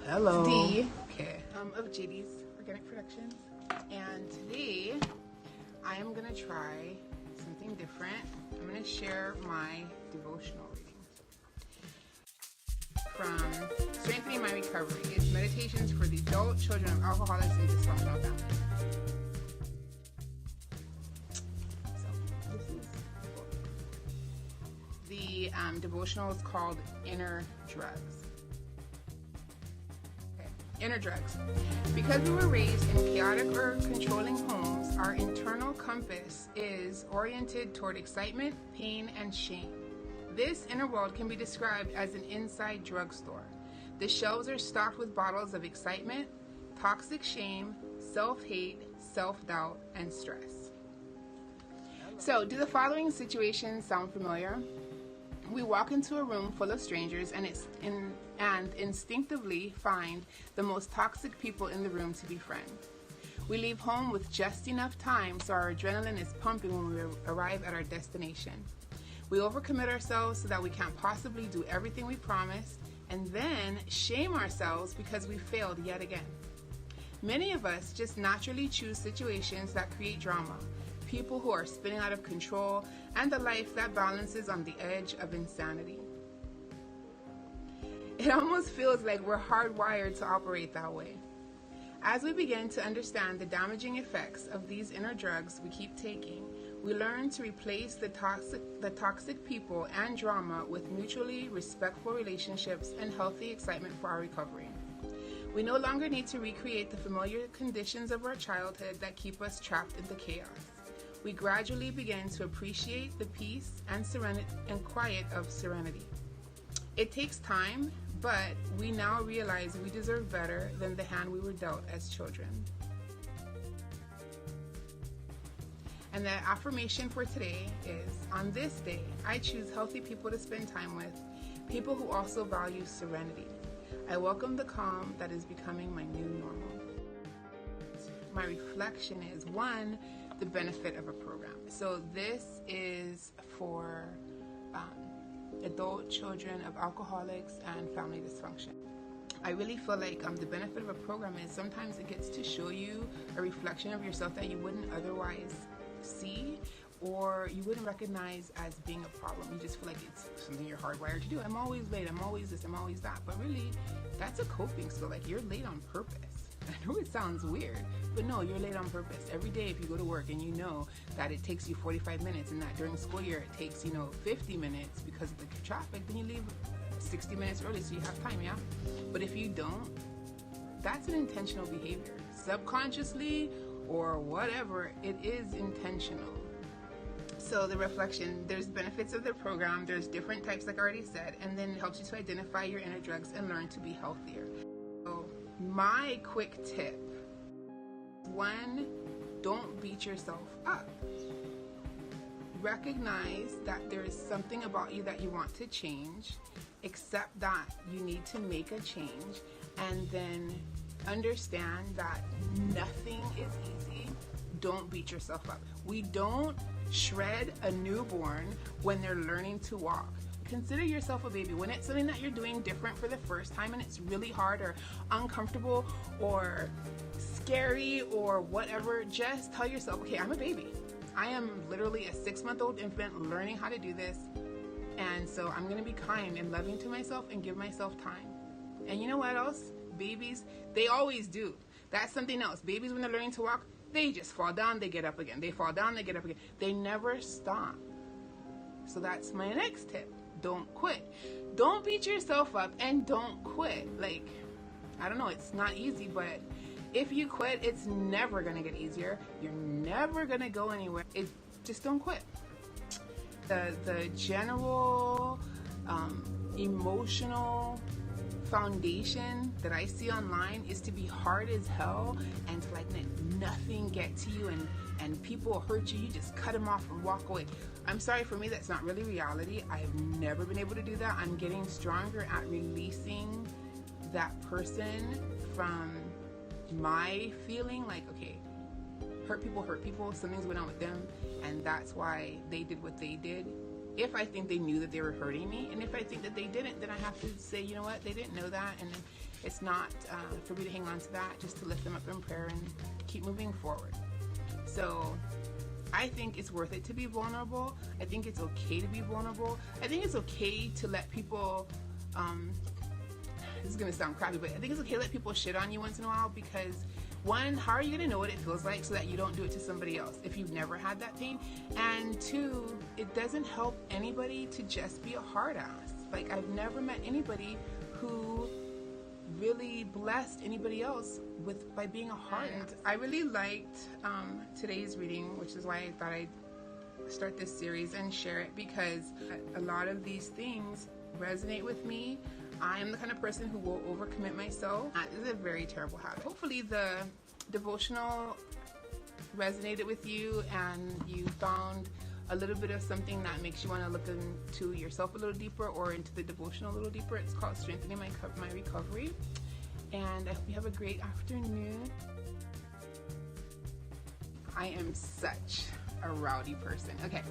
Hello. D. Okay. Of jdsorganicproductions, and today I am gonna try something different. I'm gonna share my devotional readings from Strengthening My Recovery. It's meditations for the adult children of alcoholics and dysfunctional families. So this is the devotional is called Inner Drugs. Inner drugs. Because we were raised in chaotic or controlling homes, our internal compass is oriented toward excitement, pain, and shame. This inner world can be described as an inside drugstore. The shelves are stocked with bottles of excitement, toxic shame, self-hate, self-doubt, and stress. So, do the following situations sound familiar? We walk into a room full of strangers and instinctively find the most toxic people in the room to befriend. We leave home with just enough time so our adrenaline is pumping when we arrive at our destination. We overcommit ourselves so that we can't possibly do everything we promised, and then shame ourselves because we failed yet again. Many of us just naturally choose situations that create drama, people who are spinning out of control, and a life that balances on the edge of insanity. It almost feels like we're hardwired to operate that way. As we begin to understand the damaging effects of these inner drugs we keep taking, we learn to replace the toxic people and drama with mutually respectful relationships and healthy excitement for our recovery. We no longer need to recreate the familiar conditions of our childhood that keep us trapped in the chaos. We gradually begin to appreciate the peace and serenity and quiet of serenity. It takes time, but we now realize we deserve better than the hand we were dealt as children. And the affirmation for today is, on this day, I choose healthy people to spend time with, people who also value serenity. I welcome the calm that is becoming my new normal. My reflection is, 1, the benefit of a program. So this is for adult children of alcoholics and family dysfunction. I really feel like the benefit of a program is sometimes it gets to show you a reflection of yourself that you wouldn't otherwise see or you wouldn't recognize as being a problem. You just feel like it's something you're hardwired to do. I'm always late, I'm always this, I'm always that. But really, that's a coping skill. Like, you're late on purpose. I know it sounds weird, but no, you're late on purpose. Every day if you go to work and you know that it takes you 45 minutes and that during school year it takes, 50 minutes because of the traffic, then you leave 60 minutes early so you have time, yeah? But if you don't, that's an intentional behavior. Subconsciously or whatever, it is intentional. So the reflection, there's benefits of the program, there's different types like I already said, and then it helps you to identify your inner drugs and learn to be healthier. So my quick tip, 1, don't beat yourself up. Recognize that there is something about you that you want to change, accept that you need to make a change, and then understand that nothing is easy. Don't beat yourself up. We don't shred a newborn when they're learning to walk. Consider yourself a baby. When it's something that you're doing different for the first time and it's really hard or uncomfortable or scary or whatever, just tell yourself, okay, I'm a baby. I am literally a 6-month-old infant learning how to do this. And so I'm going to be kind and loving to myself and give myself time. And you know what else? Babies, they always do. That's something else. Babies, when they're learning to walk, they just fall down, they get up again. They fall down, they get up again. They never stop. So that's my next tip. Don't quit. Don't beat yourself up and don't quit. Like, I don't know, it's not easy, but if you quit, it's never going to get easier. You're never going to go anywhere. Just don't quit. The general emotional foundation that I see online is to be hard as hell and to let nothing get to you, and people hurt you, you just cut them off and walk away. I'm sorry, for me that's not really reality. I've never been able to do that. I'm getting stronger at releasing that person from my feeling like, okay, hurt people, something's going on with them, and that's why they did what they did. if I think they knew that they were hurting me, and if I think that they didn't, then I have to say, you know what, they didn't know that, and it's not for me to hang on to that, just to lift them up in prayer and keep moving forward. So I think it's worth it to be vulnerable. I think it's okay to be vulnerable. I think it's okay to let people, this is gonna sound crappy, but I think it's okay to let people shit on you once in a while, because one, how are you gonna know what it feels like so that you don't do it to somebody else if you've never had that pain? And two, it doesn't help anybody to just be a hard ass. Like, I've never met anybody who really blessed anybody else by being a hard ass. I really liked today's reading, which is why I thought I'd start this series and share it, because a lot of these things resonate with me. I am the kind of person who will overcommit myself. That is a very terrible habit. Hopefully the devotional resonated with you and you found a little bit of something that makes you want to look into yourself a little deeper, or into the devotional a little deeper. It's called Strengthening My Recovery. And I hope you have a great afternoon. I am such a rowdy person. Okay,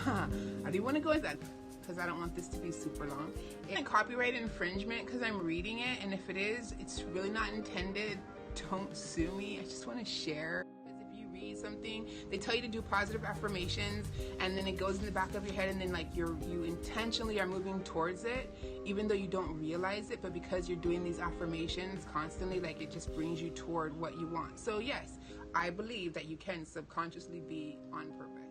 I do want to go with that, because I don't want this to be super long. It's copyright infringement because I'm reading it, and if it is, it's really not intended. Don't sue me. I just want to share. Because if you read something, they tell you to do positive affirmations, and then it goes in the back of your head, and then like you intentionally are moving towards it, even though you don't realize it. But because you're doing these affirmations constantly, like, it just brings you toward what you want. So yes, I believe that you can subconsciously be on purpose.